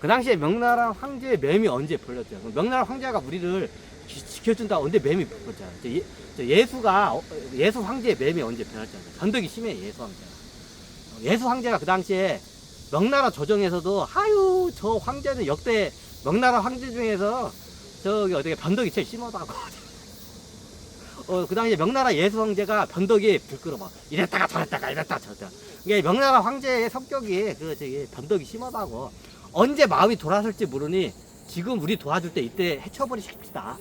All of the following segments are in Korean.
그 당시에 명나라 황제의 맴이 언제 불렸죠? 명나라 황제가 우리를 지켜준다. 언제 맴이 불렸잖아. 예수가 예수 황제의 맴이 언제 변했잖아. 변덕이 심해 예수 황제가. 예수 황제가 그 당시에 명나라 조정에서도 아유 저 황제는 역대 명나라 황제 중에서 저기 어떻게 변덕이 제일 심하다고. 그 당시에 명나라 예수 황제가 변덕이 불끄러 막 이랬다가 저랬다가 이랬다가 저랬다가. 이게 명나라 황제의 성격이 저기 변덕이 심하다고. 언제 마음이 돌아설지 모르니 지금 우리 도와줄 때 이때 해쳐버리 시킵시다.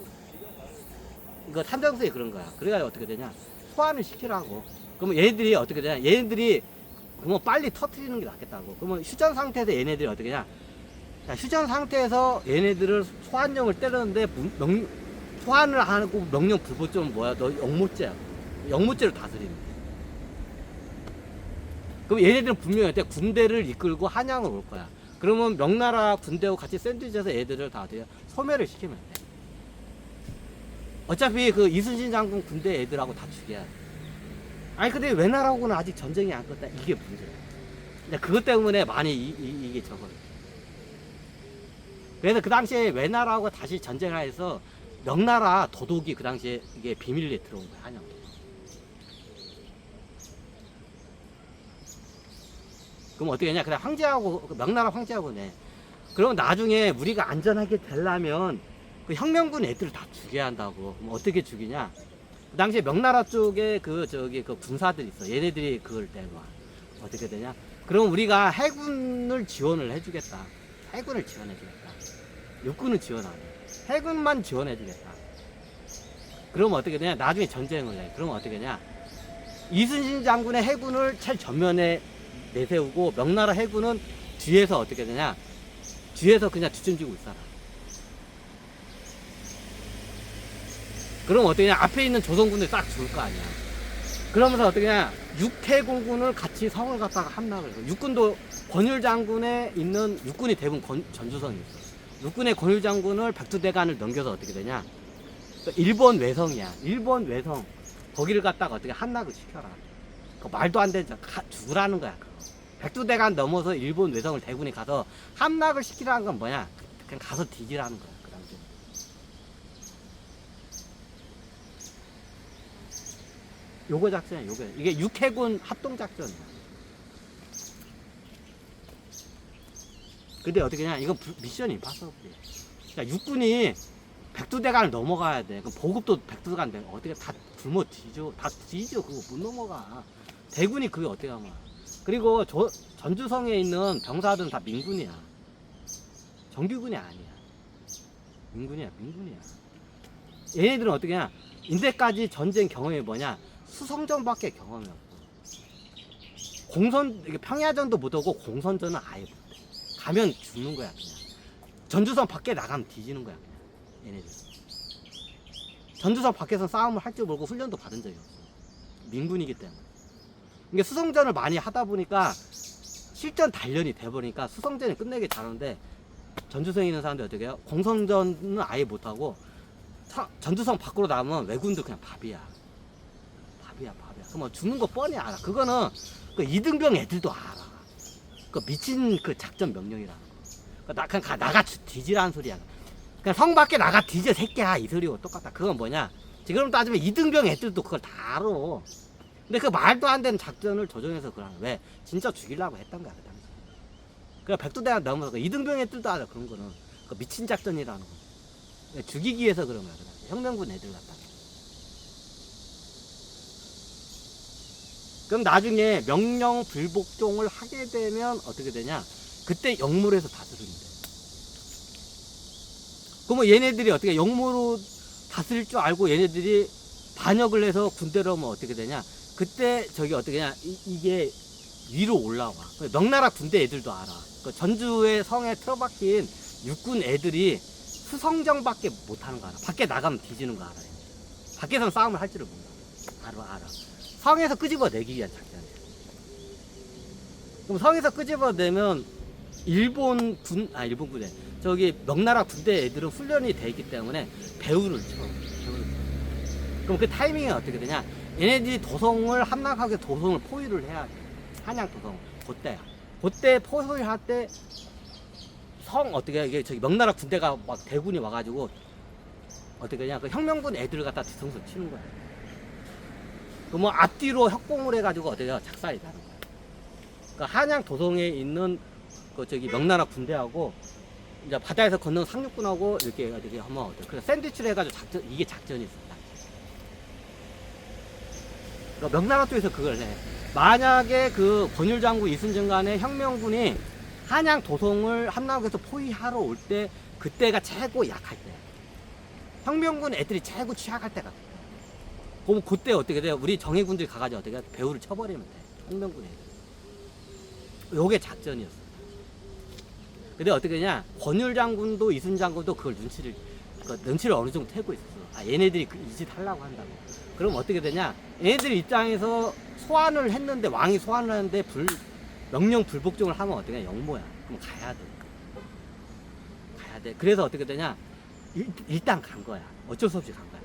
이거 탐정수에 그런 거야. 그래야 어떻게 되냐? 소환을 시키라고. 그러면 얘네들이 어떻게 되냐? 얘네들이 그러면 빨리 터트리는 게 낫겠다고. 그러면 휴전 상태에서 얘네들이 어떻게 되냐? 자, 휴전 상태에서 얘네들을 소환령을 때렸는데 소환을 하고 명령 불복종은 뭐야? 너 영모죄야. 영모죄로 다스리는 거야. 그럼 얘네들은 분명히 때 군대를 이끌고 한양을 올 거야. 그러면 명나라 군대하고 같이 샌드위치해서 애들을 다 어떻게 소멸을 시키면 돼. 어차피 그 이순신 장군 군대 애들하고 다 죽여야 돼. 아니 근데 왜나라하고는 아직 전쟁이 안 끝났다. 이게 문제야. 근데 그것 때문에 많이 이게 적어요. 그래서 그 당시에 왜나라하고 다시 전쟁을 해서 명나라 도독이 그 당시에 이게 비밀리에 들어온 거야. 한양. 그럼 어떻게 하냐? 그냥 황제하고 명나라 황제하고 내. 그럼 나중에 우리가 안전하게 되려면 그 혁명군 애들을 다 죽여야 한다고. 그럼 어떻게 죽이냐? 그 당시에 명나라 쪽에 그 군사들 있어. 얘네들이 그걸 내고 어떻게 되냐? 그럼 우리가 해군을 지원을 해주겠다. 해군을 지원해주겠다. 육군은 지원 안 해. 해군만 지원해주겠다. 그러면 어떻게 되냐? 나중에 전쟁을 해. 그러면 어떻게 되냐? 이순신 장군의 해군을 제일 전면에 내세우고 명나라 해군은 뒤에서 어떻게 되냐? 뒤에서 그냥 뒤춤지고 있어라. 그럼 어떻게 되냐? 앞에 있는 조선군들 싹 죽을 거 아니야. 그러면서 어떻게 되냐? 육해공군을 같이 성을 갖다가 함락을 해서 육군도 권율 장군에 있는 육군이 대부분 전주성이 있어. 육군의 권율 장군을 백두대간을 넘겨서 어떻게 되냐? 일본 외성이야. 일본 외성 거기를 갖다가 어떻게 함락을 시켜라. 그 말도 안 되죠. 죽으라는 거야. 그거. 백두대간 넘어서 일본 외성을 대군이 가서 함락을 시키라는 건 뭐냐? 그냥 가서 뒤지라는 거야. 그 당시에. 요거 작전이야. 요거. 이게 육해군 합동 작전이야. 근데 어떻게 냐? 이건 미션 임파서블이야. 그러니까 육군이 백두대간을 넘어가야 돼. 그 보급도 백두대간 돼. 어떻게 다 굶어 뒤져. 다 뒤져. 그거 못 넘어가. 대군이 그게 어떻게 하면. 그리고 전주성에 있는 병사들은 다 민군이야. 정규군이 아니야. 민군이야. 얘네들은 어떻게 하냐. 인제까지 전쟁 경험이 뭐냐. 수성전밖에 경험이 없고. 평야전도 못하고 공선전은 아예 못해. 가면 죽는 거야 그냥. 전주성 밖에 나가면 뒤지는 거야 그냥. 얘네들. 전주성 밖에서 싸움을 할 줄 모르고 훈련도 받은 적이 없어. 민군이기 때문에. 이게 수성전을 많이 하다 보니까 실전 단련이 돼버리니까 수성전이 끝내기 잘하는데 전주성에 있는 사람들 어떻게 해요? 공성전은 아예 못하고 전주성 밖으로 나가면 왜군도 그냥 밥이야. 그럼 뭐 죽는 거 뻔히 알아. 그거는 그 이등병 애들도 알아. 그 미친 그 작전 명령이라는 거. 그냥 나가 뒤지라는 소리야. 그냥 성 밖에 나가 뒤져 새끼야 이 소리고 똑같다. 그건 뭐냐? 지금 따지면 이등병 애들도 그걸 다 알아. 근데 그 말도 안 되는 작전을 조정해서 그러는 거야. 왜? 진짜 죽이려고 했던 거야 그 당시. 그냥 백두대간 넘어서 그 이등병 애들도 알아. 그런 거는 그 미친 작전이라는 거. 죽이기 위해서 그런 거야. 그 당시. 혁명군 애들 갖다가. 그럼 나중에 명령 불복종을 하게 되면 어떻게 되냐? 그때 영모에서 다스리면 돼. 그러면 얘네들이 어떻게 영모로 다스릴 줄 알고 얘네들이 반역을 해서 군대로 오면 어떻게 되냐? 그때 저기 어떻게 되냐? 이게 위로 올라와. 명나라 군대 애들도 알아. 전주의 성에 틀어박힌 육군 애들이 수성정밖에 못하는 거 알아. 밖에 나가면 뒤지는 거 알아요. 밖에서는 싸움을 할 줄을 몰라. 알아. 성에서 끄집어내기 위한 작전이야. 그럼 성에서 끄집어내면 일본 군대 저기 명나라 군대 애들은 훈련이 돼 있기 때문에 배후를 쳐. 그럼 그 타이밍이 어떻게 되냐? 얘네들이 도성을 함락하기 위해서 도성을 포위를 해야 돼. 한양 도성. 그때야. 그때 포위할 때 어떻게 이게 저기 명나라 군대가 막 대군이 와가지고 어떻게 그냥 그 혁명군 애들 갖다 뒤통수 치는 거야. 그 뭐 앞뒤로 협공을 해가지고 어떻게 작살이 나는 거야. 그러니까 한양 도성에 있는 그 저기 명나라 군대하고 이제 바다에서 건너는 상륙군하고 이렇게 어떻게 하면 어때? 그래서 샌드위치를 해가지고 이게 작전이 있었다. 그러니까 명나라 쪽에서 그걸 해. 만약에 그 권율장군 이순신 간의 혁명군이 한양 도성을 함락해서 포위하러 올 때 그때가 최고 약할 때. 혁명군 애들이 최고 취약할 때가. 그럼 그때 어떻게 돼요? 우리 정예군들이 가가지고 어떻게 배후를 쳐버리면 돼. 혁명군 애들. 요게 작전이었어. 근데 어떻게 냐 권율 장군도 이순 장군도 그걸 눈치를 어느 정도 태고 있었어. 아, 얘네들이 이 짓 하려고 한다고. 그럼 어떻게 되냐? 얘네들 입장에서 소환을 했는데, 왕이 소환을 하는데 명령 불복종을 하면 어떻게 냐 영모야. 그럼 가야 돼. 가야 돼. 그래서 어떻게 되냐? 일단 간 거야. 어쩔 수 없이 간 거야.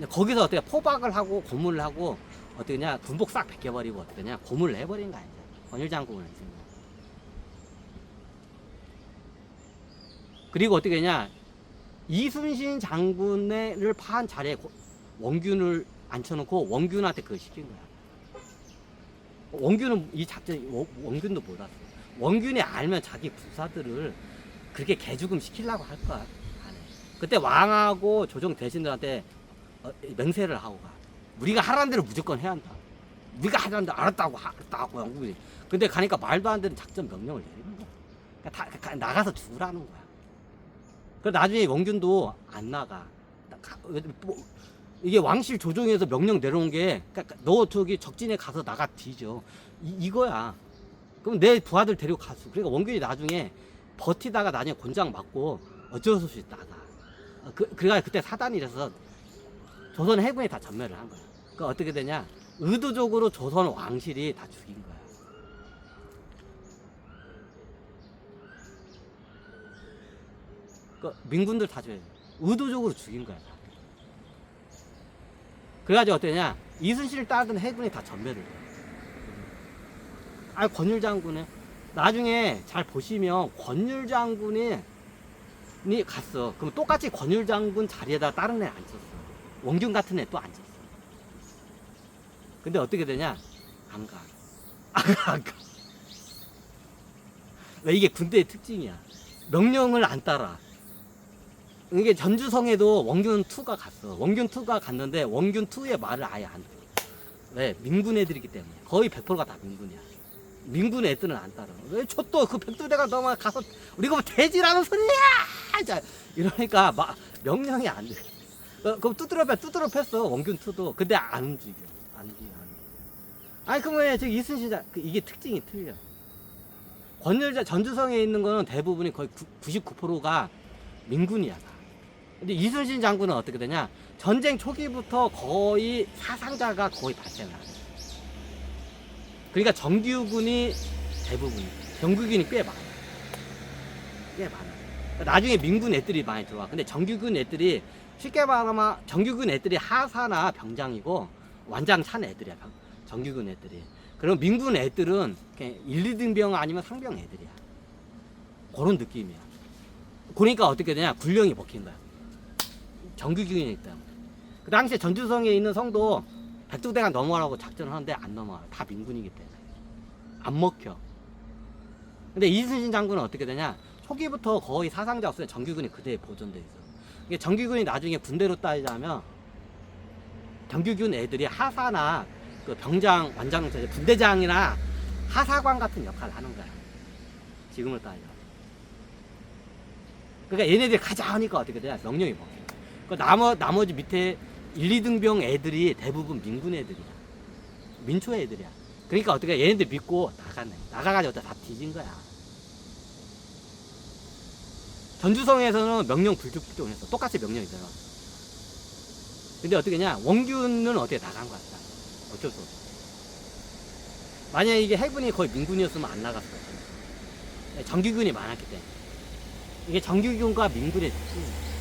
거기서 어떻게 포박을 하고 고문을 하고 어떻게 냐 군복 싹 벗겨버리고 어떻게 냐 고문을 해버린 거 아니야. 권율 장군을. 그리고 어떻게 했냐, 이순신 장군을 파한 자리에 원균을 앉혀놓고 원균한테 그걸 시킨 거야. 원균은 이 작전, 원균도 몰랐어. 원균이 알면 자기 부사들을 그렇게 개죽음 시키려고 할 거야. 안 해. 그때 왕하고 조정 대신들한테 맹세를 하고 가. 우리가 하라는 대로 무조건 해야 한다. 우리가 하라는 대로 알았다고 영국이. 근데 가니까 말도 안 되는 작전 명령을 내리는 거야. 그러니까 다 나가서 죽으라는 거야. 그 나중에 원균도 안 나가. 이게 왕실 조정에서 명령 내려온 게, 그러니까 너 저기 적진에 가서 나가 뒤져. 이거야. 그럼 내 부하들 데리고 가수. 그러니까 원균이 나중에 버티다가 나중에 곤장 맞고 어쩔 수 없이 나가. 그러니까 그때 사단이 돼서 조선 해군이 다 전멸을 한 거야. 그러니까 어떻게 되냐? 의도적으로 조선 왕실이 다 죽인 거야. 민군들 다 줘야 돼. 의도적으로 죽인 거야. 그래가지고 어떠냐? 이순신을 따르던 해군이 다 전멸을 해. 아, 권율 장군은 나중에 잘 보시면 권율 장군이 갔어. 그럼 똑같이 권율 장군 자리에다 다른 애 앉혔어. 원균 같은 애 또 앉혔어. 근데 어떻게 되냐? 안 가. 안 가. 왜? 이게 군대의 특징이야. 명령을 안 따라. 이게 전주성에도 원균2가 갔어. 원균2가 갔는데 원균2의 말을 아예 안 들어. 왜? 민군 애들이기 때문에. 거의 100%가 다 민군이야. 민군 애들은 안 따라. 왜 저 또 그 백두대가 넘어 가서 우리가 뭐 돼지라는 소리야! 자, 이러니까 명령이 안 돼. 그럼 두드려 팼어. 원균2도. 근데 안 움직여. 안 움직여. 아니, 그러면 저기 이순신 이게 특징이 틀려. 전주성에 있는 거는 대부분이 거의 99%가 민군이야. 근데 이순신 장군은 어떻게 되냐? 전쟁 초기부터 거의 사상자가 거의 발생을 하네. 그러니까 정규군이 대부분, 정규군이 꽤 많아. 꽤 많아. 나중에 민군 애들이 많이 들어와. 근데 정규군 애들이 쉽게 말하면 정규군 애들이 하사나 병장이고 완장 찬 애들이야. 정규군 애들이. 그럼 민군 애들은 그냥 1, 2등병 아니면 상병 애들이야. 그런 느낌이야. 그러니까 어떻게 되냐? 군령이 먹힌 거야. 정규군이기 때문에. 그 당시에 전주성에 있는 성도 백두대가 넘어가라고 작전을 하는데 안 넘어가. 다 민군이기 때문에. 안 먹혀. 근데 이순신 장군은 어떻게 되냐? 초기부터 거의 사상자 없으면 정규군이 그대로 보존돼 있어. 이게 정규군이 나중에 군대로 따지자면 정규군 애들이 하사나 그 병장, 완장, 분대장이나 하사관 같은 역할을 하는 거야. 지금을 따지자. 그러니까 얘네들이 가자 하니까 어떻게 되냐? 명령이 먹혀. 그 나머지 밑에 1, 2등병 애들이 대부분 민군 애들이야. 민초 애들이야. 그러니까 어떻게 얘네들 믿고 나갔네. 나가가지고 다 뒤진 거야. 전주성에서는 명령 불복종을 했어. 똑같이 명령이 들어갔어. 근데 어떻게 냐? 원균은 어떻게 나간 거야. 어쩔 수 없어. 만약에 이게 해군이 거의 민군이었으면 안 나갔어. 정규군이 많았기 때문에. 이게 정규군과 민군의 특징이야.